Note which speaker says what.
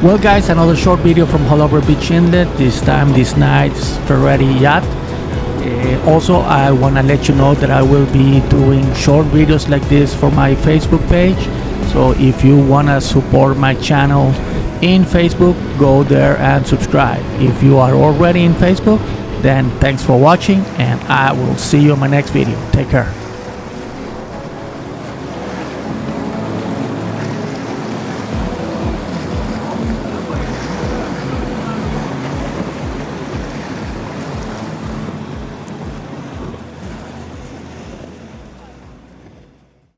Speaker 1: Well guys, another short video from Haulover Inlet. This time, this night's Ferretti Yacht. Also, I want to let you know that I will be doing short videos like this for my Facebook page. So if you want to support my channel in Facebook, go there and subscribe. If you are already in Facebook, then thanks for watching, and I will see you in my next video. Take care.